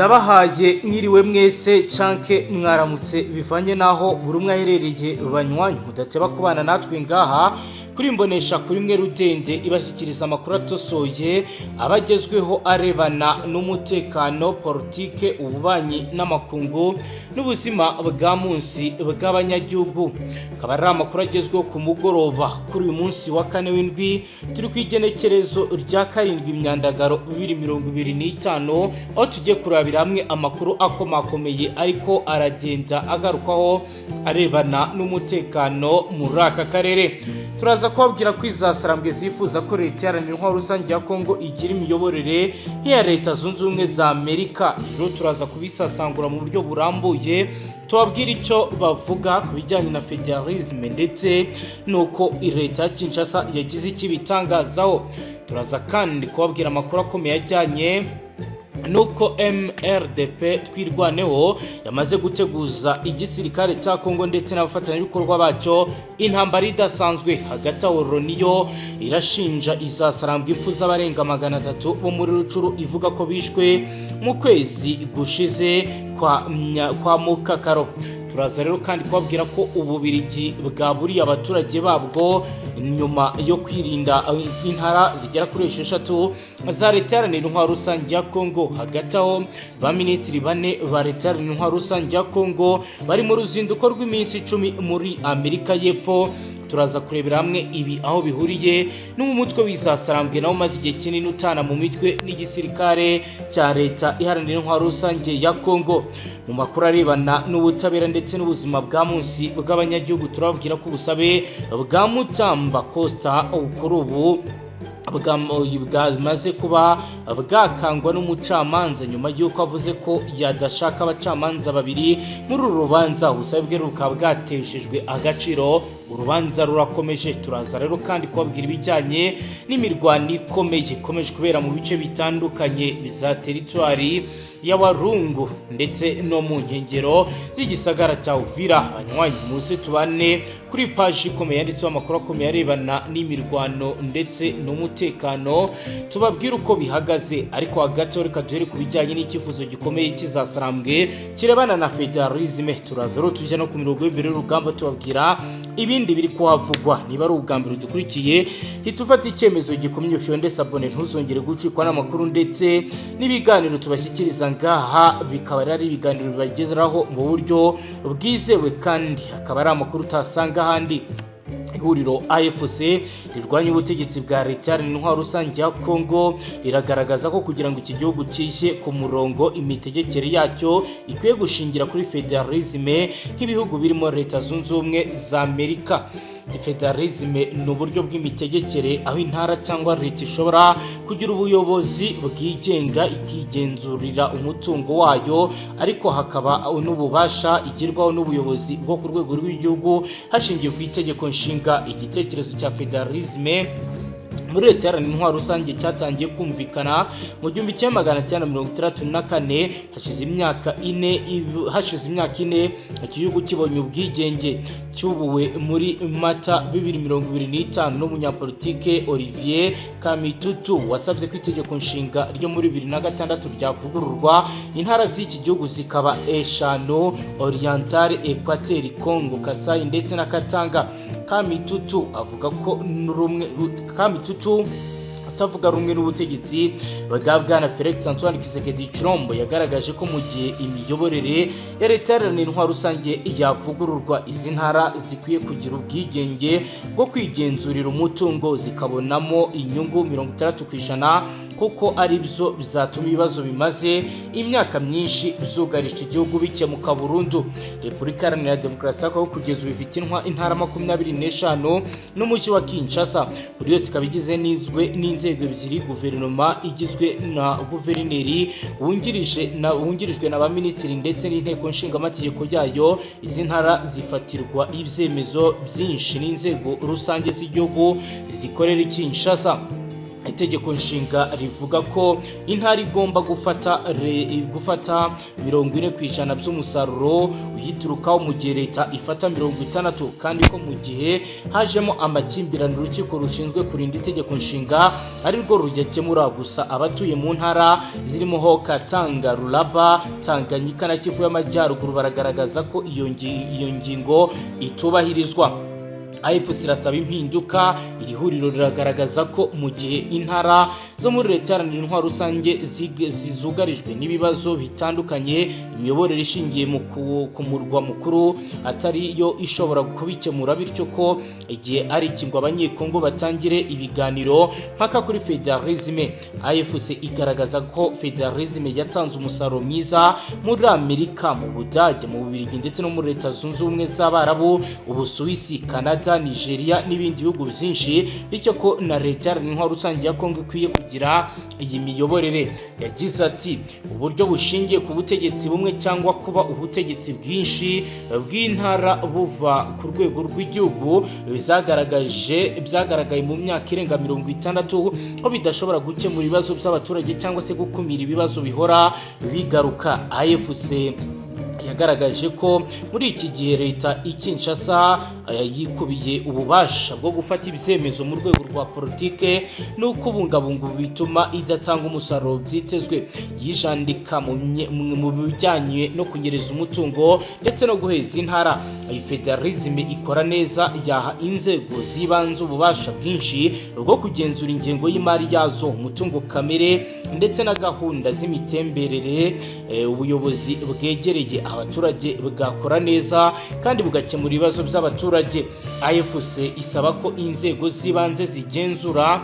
Ndabahaye mwiriwe mwese canke mwaramutse bivanye naho buri umwe aherereye banywanyi mudateba kubana natwe ngaha kuri mbonesha kuri mwe rudende ibashyikiriza amakuru atosoye abagezweho arebana n'umutekano politike ububanyi n'amakungu n'ubuzima bwa munsi bw'abanyagihugu akaba ari amakuru agezweho ku mugoroba kuri uyu munsi wa kane w'indwi turi ku igenekerezo rya 7 imyandagaro 2025 aho tugiye kurabira hamwe amakuru akomakomeye ariko aragenda agarukaho arebana n'umutekano muri aka karere. Turaza kubabwira ko izasarambwe zifuza ko leta iharanira intwaro rusange ya Kongo igira imiyoborere nk'iya leta zunze ubumwe za Amerika. Rero turaza kubisasangura mu buryo burambuye tubabwira icyo bavuga ku bijyanye na federalisme ndetse nuko leta ya Kinshasa yagize ikibitangazaho. Turaza kandi kubabwira amakuru akomeye ajyanye nuko MRDP twirwaneho yamaze guteguza igisirikare cya Kongo ndetse n'abafatanyabikorwa bacyo intambara idasanzwe hagati aho Loniyo irashinja izasarambwa impfu z'abarenga 300 bo muri Rucuru ivuga ko bishwe mu kwezi gushize kwa Mukakaro. Turaza rero kandi kubabwira ko Ububirigi bwaburiye abaturage babwo nyuma yo kwirinda intara zigera kuri 6 za leta iharanira intwaro rusange ya Kongo. Hagati aho ba minisitiri bane ba leta iharanira intwaro rusange ya Kongo bari mu ruzinduko rw'iminsi 10 muri Amerika y'Epfo. Turaza kurebera hamwe ibi aho bihuriye n'umutwe w'izasarambwe nawo maze igihe kinini utana mu mitwe n'igisirikare cya leta iharanira intwaro rusange ya Kongo. Mu makuru arebana n'ubutabera ndetse n'ubuzima bwa munsi bw'abanyagihugu turababwira ko ubusabe bwa Mutamba Costa kuri ubu bwamaze kuba bwakangwa n'umucamanza nyuma y'uko avuze ko yadashaka abacamanza babiri muri uru rubanza. Ubusabe bwe rukaba bwateshejwe agaciro, urubanza rurakomeje. Turaza rero kandi kubabwira ibijyanye n'imirwano ikomeje kubera mu bice bitandukanye biza teritwari ya Warungu ndetse no mu nkengero z'igisagara cya Uvira. Abanywanyi muze tubane kuri page ikomeye yanditseho amakuru akomeye arebana n'imirwano ndetse n'umutekano tubabwira uko bihagaze. Ariko hagati reka duhere ku bijyanye n'ikifuzo gikomeye kizasarambwe kirebana na federalisme. Turaza rero tujya no ku mirongo y'imbere y'urugamba tubabwira ibindi biri kuhavugwa. Niba ari ubwambere dukurikiye hitufata icyemezo gikomeye Fionde Sabone ntuzongere gucikwa n'amakuru ndetse n'ibiganiro tubashyikiriza ngaha bikaba ari ibiganiro bibagezeraho mu buryo bwizewe kandi akaba ari amakuru utasanga ahandi. Ihuriro AFC rirwanya ubutegetsi bwa leta iharanira intwaro rusange ya Kongo riragaragaza ko kugira ngo iki gihugu kije ku murongo imitegekere yacyo ikwiye gushingira kuri federalisme nk'ibihugu birimo leta zunze ubumwe za Amerika. Federalisme ni uburyo bw'imitegekere aho intara cyangwa leta ishobora kugira ubuyobozi bwigenga ikigenzurira umutungo wayo, ariko hakaba n'ububasha igirwaho n'ubuyobozi bwo ku rwego rw'igihugu hashingiye ku itegeko nshinga. Igitekerezo cya federalisme muri leta iharanira intwaro rusange cyatangiye kumvikana mu 1964 hashize imyaka ine igihugu kibonye ubwigenge. Cyubuwe muri Mata 2025 n'umunyapolitike Olivier Kamitutu wasabye ko itegeko nshinga ryo muri 2006 ryavugururwa. Intara z'iki gihugu zikaba eshanu: Oriental, Equateur, Congo, Kasai ndetse na Katanga. Kamitutu avuga ko utavuga rumwe n'ubutegetsi bwa na Felix Antoine Tshisekedi Tshilombo yagaragaje ko mu gihe imiyoborere ya leta iharanira intwaro rusange yavugururwa izi ntara zikwiye kugira ubwigenge bwo kwigenzurira umutungo zikabonamo inyungu 60% kuko ari byo bizatuma ibibazo bimaze imyaka myinshi byugarije igihugu bikemuka burundu. Repubulika Iharanira Demokarasi ya Kongo kugeza bifite intara 25 n'umujyi wa Kinshasa, buri yose ikaba igizwe n'inzego ebyiri: guverinoma igizwe na guverineri wungirijwe na ba minisitiri ndetse n'inteko nshingamategeko yayo. Izi ntara zifatirwa ibyemezo byinshi n'inzego rusange z'igihugu zikorera Kinshasa. itegeko nshinga rivuga ko intara igomba gufata 40% by'umusaruro uyiturukaho mu gihe leta ifata 60, kandi ko mu gihe hajemo amakimbirane urukiko rushinzwe kurinda itegeko nshinga ari rwo rugakemura. Gusa abatuye mu ntara zirimo ho Katanga, Ruraba, Tanganyika na Kivu y'Amajyaruguru baragaragaza ko iyo ngingo itubahirizwa. AFC irasaba impinduka. Iri huriro riragaragaza ko mu gihe intara zo muri leta iharanira intwaro rusange zizugarijwe n'ibibazo bitandukanye, imiyoborere ishingiye ku murwa mukuru atari yo ishobora kubikemura, bityo ko igihe ari ikingwa abanyekongo batangire ibiganiro mpaka kuri federalisme. AFC igaragaza ko federalisme yatanze umusaruro mwiza muri Amerika, mu Budage, mu Bubiligi ndetse no muri Leta Zunze Ubumwe z'Abarabu, Ubusuwisi, Canada, Nigeria n'ibindi bihugu byinshi, bityo ko na leta iharanira rusange ya Kongo ikwiye kugira iyi miyoborere. Yagize ati uburyo bushingiye ku butegetsi bumwe cyangwa kuba ubutegetsi bwinshi bw'intara buva ku rwego rw'igihugu byagaragaye mu myaka irenga 60 ko bidashobora gukemura ibibazo by'abaturage cyangwa se gukumira ibibazo bihora bigaruka. AFC yagaragaje ko muri iki gihe leta Kinshasa yikubiye ububasha bwo gufata ibyemezo mu rwego rwa politike no kubungabunga bituma idatanga umusaruro byitezwe. Yijandika mu bijyanye no kunyereza umutungo ndetse no guheza intara. Federalisme ikora neza, yaha inzego zibanze ububasha bwinshi bwo kugenzura ingengo y'imari yazo, umutungo kamere ndetse na gahunda z'imitemberere. Ubuyobozi bwegereye abaturage bugakora neza kandi bugakemura ibibazo by'abaturage. AFC isaba ko inzego zibanze zigenzura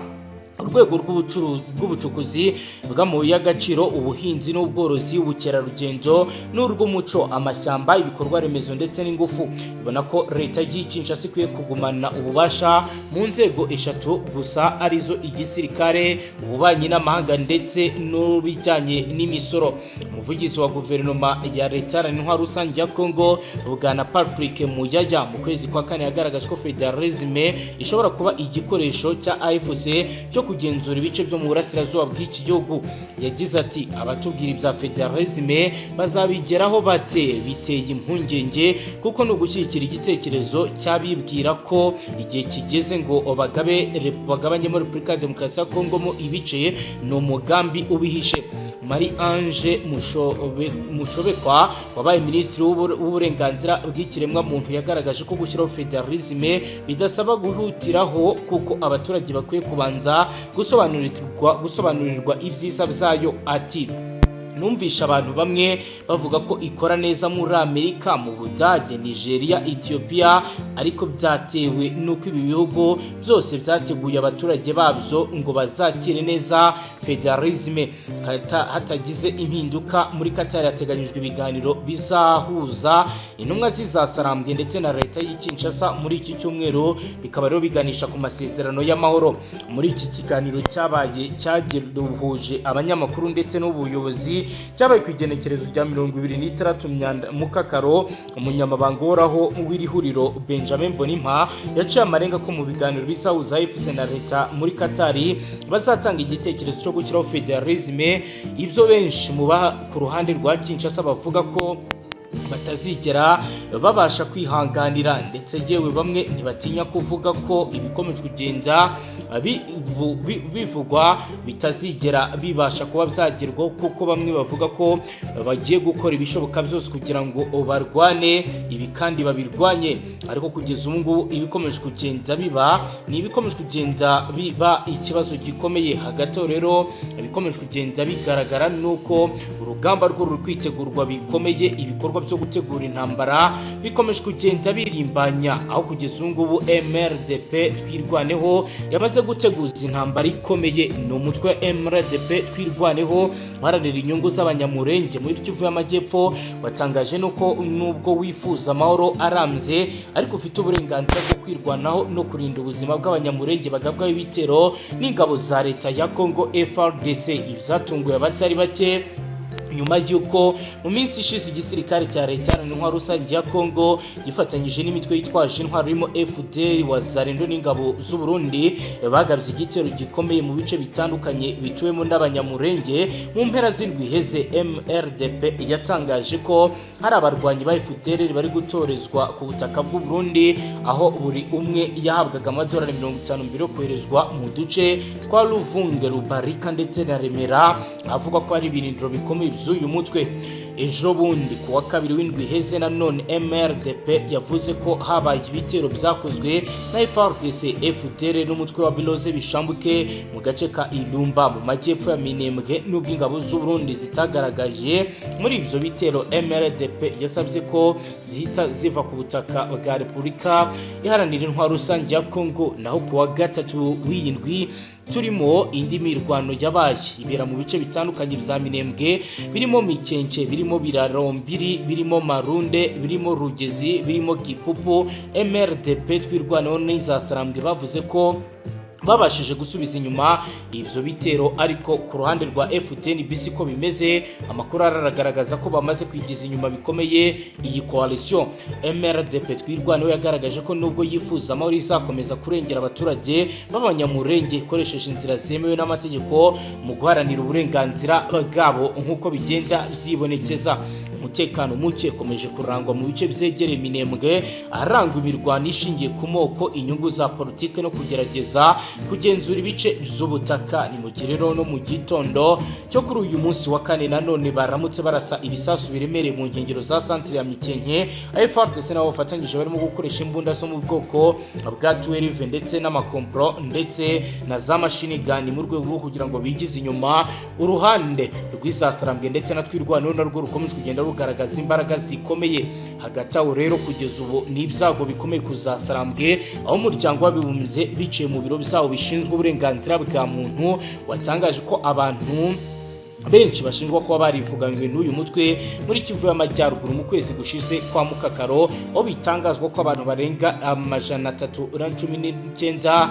urwego rw'ubucukuzi bw'amabuye y'agaciro, ubuhinzi n'ubworozi, ubukerarugendo n'urw'umuco, amashyamba, ibikorwa remezo ndetse n'ingufu. Ibona ko leta y'Kinshasa ikwiye kugumana ububasha mu nzego 3 gusa, arizo igisirikare, ububanyi n'amahanga ndetse n'ubijyanye n'imisoro. Umuvugizi wa guverinoma ya leta iharanira rusange ya Kongo, Bwana Patrick Muyaya, mu kwezi kwa 4 yagaragaje ko federalisme ishobora kuba igikoresho cya AFC cyo kugenzura ibice byo mu burasirazuba bw'iki gihugu. Yagize ati abatubwira ibya federalisme bazabigeraho bate? Biteye impungenge kuko no gushyigikira igitekerezo cyabibwira ko igihe kigeze ngo bagabanyemo Repubulika ya Demokarasi ya Kongo mo ibice, no mugambi ubihishe. Marie Ange Mushobekwa wabaye minisitiri w'uburenganzira bw'ikiremwa muntu yagaragaje ko gushyiraho federalisme bidasaba guhutiraho kuko abaturage bakwiye kubanza gusobanurirwa ibyiza byayo. Ati numvisha abantu bamwe bavuga ko ikora neza muri Amerika, mu Budage, Nigeria, Ethiopia, ariko byatewe nuko ibi bihugu byose byateguye abaturage babyo ngo bazakire neza federalisme. Hatagize impinduka muri Qatar yateganyijwe ibiganiro bizahuza intumwa zizasarambwe ndetse na leta y'Kinshasa muri iki cyumweru, bikaba rero biganisha ku masezerano y'amahoro. Muri iki kiganiro cyagiruhuje abanyamakuru ndetse n'ubuyobozi cyabaye ku igenekerezo rya 26 Mukakaro, umunyamabanga uhoraho w'iri huriro Benjamin Bonimpa yaciye amarenga ko mu biganiro bizahuza AFC na leta muri Qatar bazatanga igitekerezo cyo gushyiraho federalisme. Ibyo benshi mu ku ruhande rwa Kinshasa bavuga ko batazigera babasha kwihanganira, ndetse yewe bamwe ntibatinya kuvuga ko ibikomeje kugenda bivugwa bitazigera bibasha kuba byagerwaho, kuko bamwe bavuga ko bagiye gukora ibishoboka byose kugira ngo barwane ibi kandi babirwanye. Ariko kugeza ubu ngubu ibikomeje kugenda biba ikibazo gikomeye. Hagati rero ibikomeje kugenda bigaragara nuko urugamba rwo ruri kwitegurwa bikomeye, ibikorwa byo gutegura intambara bikomeje kugenda birimbanya, aho kugeza ubu ngubu MRDP twirwaneho yamaze guteguza intambara ikomeye. Ni umutwe MRDP twirwaneho baranira inyungu z'abanyamurenge muri Kivu y'Amajyepfo watangaje nuko nubwo wifuza amahoro arambye ariko ufite uburenganzira bwo kwirwanaho no kurinda ubuzima bw'abanyamurenge bagabwaho ibitero n'ingabo za leta ya Kongo FARDC. Ibyatunguye abatari bake nyuma y'uko mu minsi ishize igisirikare cya leta n'intwaro rusange ya Kongo gifatanyije n'imitwe yitwaje intwaro irimo FDL Wazalendo n'ingabo z'u Burundi bagabye igitero gikomeye mu bice bitandukanye bituwemo n'abanyamurenge mu mpera z'indwi heze. MRDP yatangaje ko hari abarwanyi ba FDL bari gutorezwa ku butaka bw'u Burundi, aho buri umwe yahabwaga amadolari 50 mbere yo koherezwa mu duce twa Ruvunge, Rubarika ndetse na Remera, avuga ko ari ibirindiro bikomeye z'uyu mutwe. Ejo bundi kuwa kabiri w'indwi heze nanone MRDP yavuze ko habaye ibitero byakozwe na FARDC, FDL n'umutwe wa Biloze bishambuke mu gace ka Ilumba mu majyepfo ya Minembwe, n'ubwo ingabo z'u Burundi zitagaragaje muri ibyo bitero. MRDP yasabye ko zihita ziva ku butaka bwa Repubulika Iharanira Intwaro Rusange ya Kongo. Naho kuwa gatatu w'indwi turimo indi mirwano yabaye ibera mu bice bitandukanye bya Minembwe, birimo Mikenke, birimo Birarombiri, birimo Marunde, birimo Rugezi, birimo Gipupu. MRDP twirwanaho n'izasarambwe bavuze ko babashije gusubiza inyuma ivyo bitero, ariko ku ruhande rwa FDNBC ko bimeze, amakuru aragaragaza ko bamaze kwigiza inyuma bikomeye iyi coalition. MRDP twirwanaho yagaragaje ko nubwo yifuza amahoro izakomeza kurengera abaturage b'abanyamurenge ikoresheje inzira zemewe n'amategeko mu guharanira uburenganzira bwabo nk'uko bigenda byibonekeza. Umutekano muke komeje kurangwa mu bice byegereye Minembwe, arangwa imirwano ishingiye ku moko, inyungu za politike no kugerageza kugenzura ibice by'ubutaka. Ni mu girero no mu gitondo cyo kuri uyu munsi wa kane nanone baramutse barasa ibisasu biremereye mu nkengero za centre ya Mikenke. FARDC nabo bafatanyije barimo gukoresha imbunda zo mu bwoko bwa 12 ndetse n'amakompro ndetse na za machine gun mu rwego rwo kugira ngo bigize inyuma uruhande rw'isasarambwe ndetse na twirwanaho narwo rukomeje kugenda rugaragaza imbaraga zikomeye. Hagati aho rero kugeza ubu ni ibyago bikomeye kuzasarambwe, aho umuryango w'abibumbye biciye mu biro byabo bishinzwe uburenganzira bwa muntu watangaje ko abantu benshi bashinjwa kuba barivuganywe n'uyu mutwe muri Kivu y'Amajyaruguru mu kwezi gushize kwa Mukakaro, aho bitangazwa ko abantu barenga 319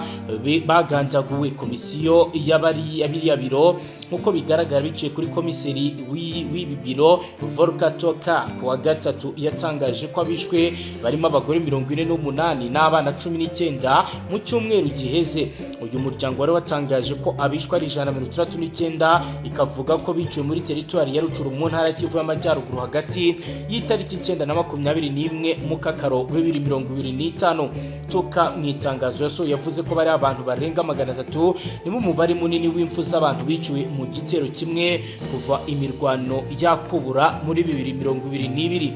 bagandaguwe. Komisiyo y'abiriya biro nkuko bigaragara biciye kuri komiseri w'ibi biro Volkatoka kuwa gatatu yatangaje ko abishwe barimo abagore 48 n'abana 19 mu cyumweru giheze. Uyu muryango wari watangaje ko abishwe ari 139, ikavuga ko biciwe muri teritwari ya Rucuru mu ntara Kivu y'Amajyaruguru hagati y'itariki 9 na 21 Mukakaro 2025. Toka mu itangazo yavuze ko bari abantu barenga 300 ni mu mubare munini w'imfu z'abantu biciwe mu gitero kimwe kuva imirwano yakubura muri 2022.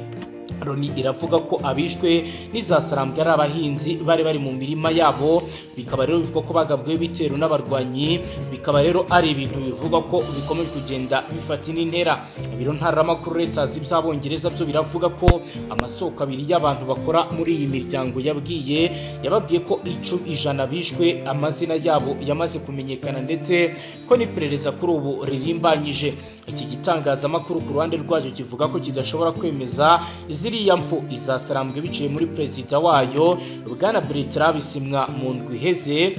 Loni iravuga ko abishwe n'izasarambwe ari abahinzi bari mu mirima yabo, bikaba rero bivuga ko bagabwe bitero n'abarwanyi, bikaba rero ari ibintu bivuga ko bikomeje kugenda bifata intera. Ibiro ntaramakuru leta z'ibyabongereza byo biravuga ko amasoko abiri y'abantu bakora muri iyi miryango yababwiye ko 100 bishwe, amazina yabo yamaze kumenyekana ndetse ko n'iperereza kuri ubu ririmbanyije. Iki gitangazamakuru ku ruhande rwacyo kivuga ko kidashobora kwemeza ziriya mfu izasarambwe biciye muri perezida wayo Bwana Bertrand Bisimwa mu ndwi iheze,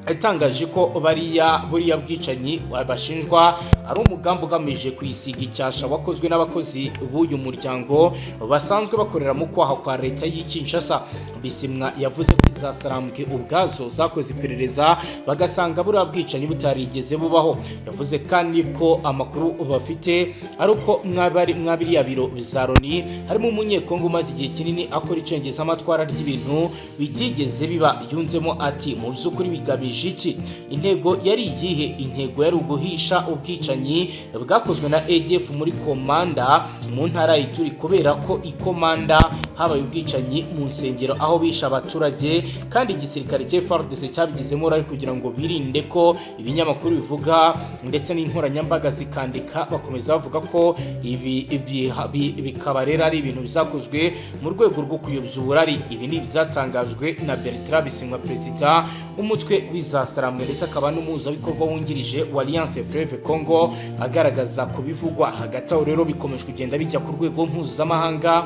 yatangaje ko buriya bwicanyi bashinjwa ari umugambi ugamije kwisiga icyasha wakozwe n'abakozi b'uyu muryango basanzwe bakorera mu kwaha kwa leta y'Kinshasa. Bisimwa yavuze ko izasarambwe ubwazo zakoze iperereza bagasanga buriya bwicanyi butarigeze bubaho. Yavuze kandi ko amakuru bafite ari uko mwabiriya biro bizaroni harimo umunyekongo umaze igihe kinini akora icengeza amatwara ry'ibintu bitigeze biba. Yunzemo ati mu by'ukuri bigamije iki? Intego yari iyihe? Intego yari uguhisha ubwicanyi bwakozwe na ADF muri komanda mu ntara y'Ituri, kubera ko ikomanda habaye ubwicanyi mu nsengero aho bisha abaturage, kandi igisirikare cya FARDC cyabigizemo uruhare kugira ngo birinde ko ibinyamakuru bivuga ndetse n'inkoranyambaga zikandika. Bakomeza bavuga ko ibi bikaba rero ari ibintu bizakozwe mu rwego rwo kuyobya uburari. Ibi ni ibyatangajwe na Bertrand Bisimwa, perezida umutwe w'izasaramwe ndetse akaba n'umuhuzabikorwa wungirije wa Alliance Fleuve Congo, agaragaza ku bivugwa. Hagati aho rero bikomeje kugenda bijya ku rwego mpuzamahanga,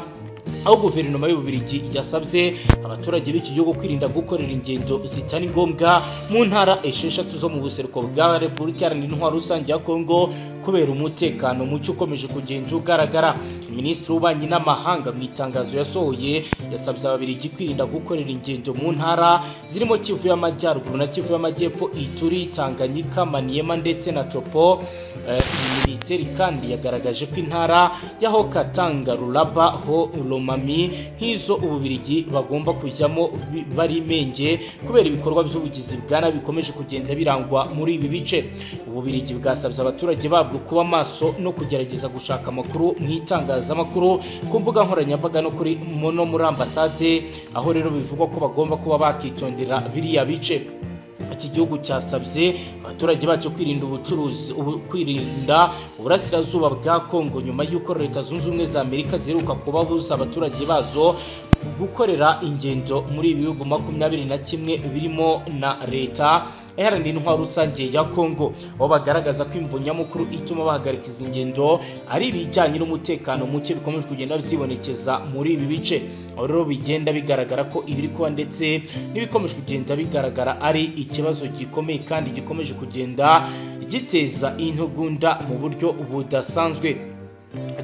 aho guverinoma y'Ububiligi yasabye abaturage b'iki gihugu kwirinda gukorera ingendo zitari ngombwa mu ntara 6 zo mu buseruko bwa Repubulika Iharanira Intwaro Rusange ya Kongo kubera umutekano mucyo ukomeje kugenda ugaragara. Minisitiri w'Ububanyi n'Amahanga mu itangazo yasohoye yasabye Ababiligi kwirinda gukorera ingendo mu ntara zirimo Kivu y'Amajyaruguru na Kivu y'Amajyepfo, Ituri, Tanganyika, Maniema ndetse na Chopo. Minisitiri kandi yagaragaje ko intara yaho Katanga, Rulaba, ho Lomami nk'izo Ububiligi bagomba kujyamo bari menge kubera ibikorwa by'ubugizi bwa nabi bikomeje kugenda birangwa muri ibi bice. Ububiligi bwasabye abaturage babwo kuba maso no kugerageza gushaka amakuru mu itangazamakuru ku mbuga nkoranyambaga no muri ambasade, aho rero bivugwa ko bagomba kuba bakitondera biriya bice. Iki gihugu cyasabye abaturage bacyo kwirinda uburasirazuba bwa Kongo nyuma y'uko Leta Zunze Ubumwe za Amerika ziheruka kubabuza abaturage bazo gukorera ingendo muri ibi bihugu 21 birimo na Leta Iharanira Intwaro Rusange ya Kongo, aho bagaragaza ko imvo nyamukuru ituma bahagarika izi ngendo ari ibijyanye n'umutekano muke bikomeje kugenda bizibonekeza muri ibi bice. Aho rero bigenda bigaragara ko ibiri kuba ndetse n'ibikomeje kugenda bigaragara ari ikibazo gikomeye kandi gikomeje kugenda giteza intugunda mu buryo budasanzwe.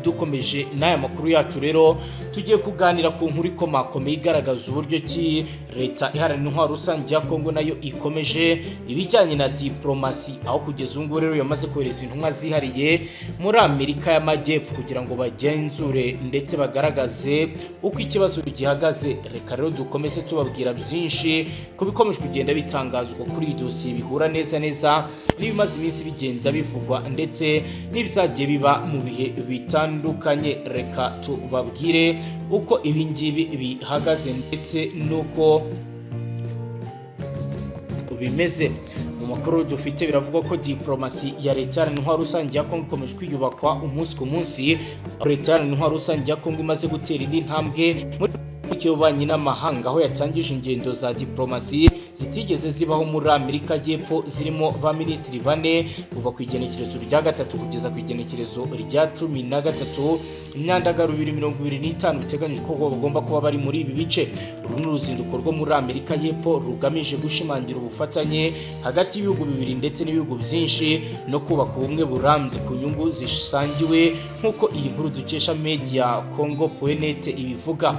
Dukomeje n'aya makuru yacu rero tugiye kuganira ku nkuru ikomakomeye igaragaza uburyo ki Leta Iharanira Intwaro Rusange ya Kongo nayo ikomeje ibijyanye na diplomasi, aho kugeza ubu rero yamaze kohereza intumwa zihariye muri Amerika y'Amajyepfo kugira ngo bagenzure ndetse bagaragaze uko ikibazo gihagaze. Reka rero dukomeze tubabwira byinshi ko bikomeje kugenda bitangazwa kuri iyi dosiye bihura neza n'ibimaze iminsi bigenda bivugwa ndetse n'ibizagiye biba mu bihe bitandukanye. Reka tubabwire uko ibingibi bihagaze ndetse nuko bimeze. Mu makuru dufite biravugwa ko diplomasi ya Leta Iharanira Intwaro Rusange ya Kongo ikomeje kwiyubakwa umunsi ku munsi. Leta Iharanira Intwaro Rusange ya Kongo imaze gutera indi ntambwe muri y'Ububanyi n'Amahanga, aho yatangije ingendo za diplomasi zitigeze zibaho muri Amerika y'Epfo zirimo ba minisitiri 4 kuva ku igenekerezo rya 3 kugeza ku igenekerezo rya 13 imyandagaro 2025 biteganyije ko bagomba kuba bari muri ibi bice. Uru ni uruzinduko rwo muri Amerika y'Epfo rugamije gushimangira ubufatanye hagati y'ibihugu bibiri ndetse n'ibihugu byinshi no kubaka ubumwe burambye ku nyungu zisangiwe nk'uko iyi nkuru dukesha media Congo.net ibivuga.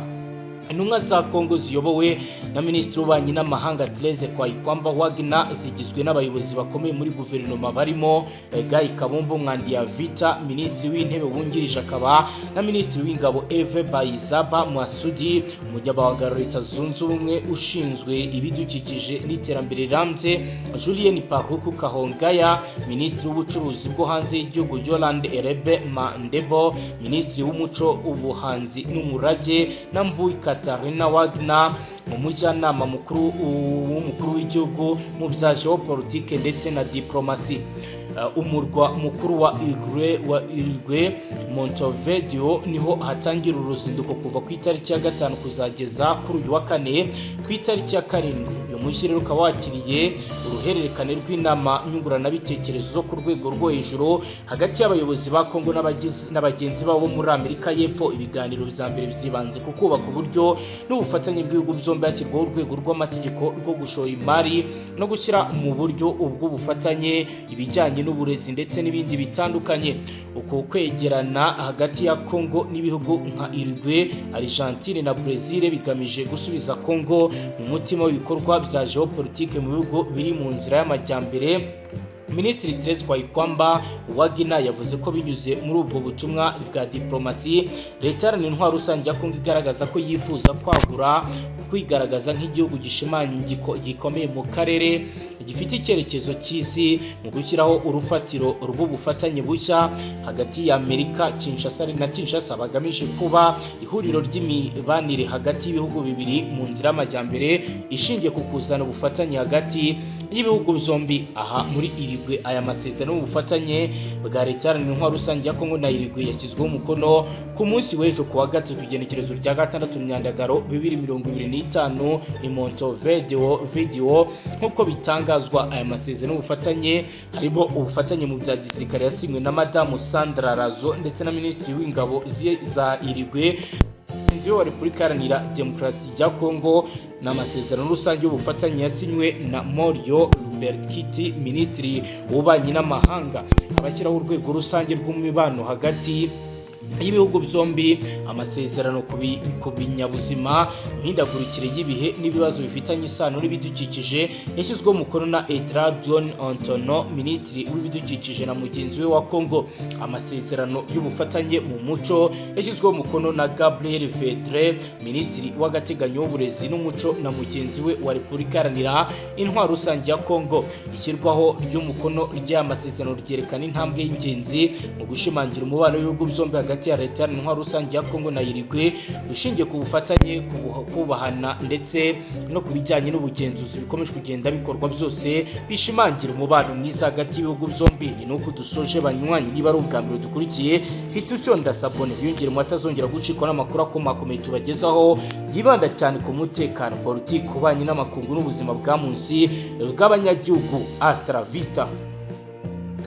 Intumwa za Kongo ziyobowe na Minisitiri w'Ububanyi n'Amahanga Therese Kwayikwamba Wagner zigizwe n'abayobozi bakomeye muri guverinoma barimo Guy Kabombo Mwandiyavita, Minisitiri w'Intebe wungirije akaba na Minisitiri w'Ingabo Eve Bayizaba Mwasudi, Umunyamabanga wa Leta Zunze Ubumwe ushinzwe ibidukikije n'iterambere rirambye Julien Paluku Kahongaya, Minisitiri w'Ubucuruzi bwo hanze y'igihugu Yolande Erebe Mandebo, Minisitiri w'Umuco, Ubuhanzi n'Umurage na Mbuyi Katarina Wagner, umujyanama mukuru w'umukuru w'igihugu mu bya geopolitike ndetse na diplomasi. Umurwa mukuru wa Uruguay Montevideo niho hatangira uruzinduko kuva ku itariki ya 5 kuzageza kuri uyu wa 4 ku itariki ya 7. Uyu mushyire rukaba wakiriye uruhererekane rw'inama nyunguranabitekerezo zo ku rwego rwo hejuru hagati y'abayobozi ba Kongo n'abagenzi babo muri Amerika y'Epfo. Ibiganiro bya mbere bizibanze ku kubaka uburyo n'ubufatanye bw'ibihugu byombi hashyirwaho urwego rw'amategeko rwo gushora imari no gushyira mu buryo ubw'ubufatanye ibijyanye n'uburezi ndetse n'ibindi bitandukanye. Uko kwegerana hagati ya Kongo n'ibihugu nka Uruguay, Argentine na Brazil bigamije gusubiza Kongo mu mutima w'ibikorwa bya geopolitike mu bihugu biri mu nzira y'amajyambere. Minisitiri Therese Kwayikwamba Wagner yavuze ko binyuze muri ubwo butumwa bwa diplomasi Leta Iharanira Intwaro Rusange ya Kongo igaragaza ko yifuza kwagura kwigaragaza nk'igihugu gikomeye mu karere gifite icyerekezo cy'isi mu gushyiraho urufatiro rw'ubufatanye bushya hagati ya Amerika na Kinshasa bagamije kuba ihuriro ry'imibanire hagati y'ibihugu bibiri mu nzira y'amajyambere ishingiye ku kuzana ubufatanye hagati y'ibihugu byombi. Aha muri Uruguay aya masezerano y'ubufatanye bwa Leta Iharanira Intwaro Rusange ya Kongo na Uruguay yashyizweho umukono ku munsi w'ejo kuwa 3 ku igenekerezo rya 6 Myandagaro 2025 i Montevideo. Nk'uko bitangazwa aya masezerano y'ubufatanye harimo ubufatanye mu bya gisirikare yasinywe na Madamu Sandra Razo ndetse na Minisitiri w'Ingabo za Uruguay mugenzi we wa Repubulika Iharanira Demokarasi ya Kongo n'amasezerano rusange y'ubufatanye yasinywe na Morio Luberkiti, minisitiri w'ububanyi n'amahanga. Abashyiraho urwego rusange rw'umubano hagati y'ibihugu byombi, amasezerano ku binyabuzima, imihindagurikire y'ibihe n'ibibazo bifitanye isano n'ibidukikije yashyizweho umukono na Edouard John Antono, minisitiri w'ibidukikije na mugenzi we wa Kongo. Amasezerano y'ubufatanye mu muco yashyizweho umukono na Gabriel Vedre, minisitiri w'agateganyo w'uburezi n'umuco na mugenzi we wa Repubulika Iharanira Intwaro Rusange ya Kongo. Ishyirwaho ry'umukono ry'aya masezerano ryerekana intambwe y'ingenzi mu gushimangira umubano w'ibihugu byombi hagati ya Leta Intwaro Rusange ya Kongo na Uruguay, ushingiye ku bufatanye, kubahana ndetse no ku bijyanye n'ubugenzuzi bikomeje kugenda bikorwa byose bishimangira umubano mwiza hagati y'ibihugu byombi. Ni nuko dusoje banywanyi, niba ari ubwa mbere dukurikiye hita ucyonda sabone biyongere mu atazongera gucikwa n'amakuru akomakomeye tubagezaho yibanda cyane ku mutekano, politiki, ububanyi n'amakungu n'ubuzima bwa munsi bw'abanyagihugu. Hasta la vista.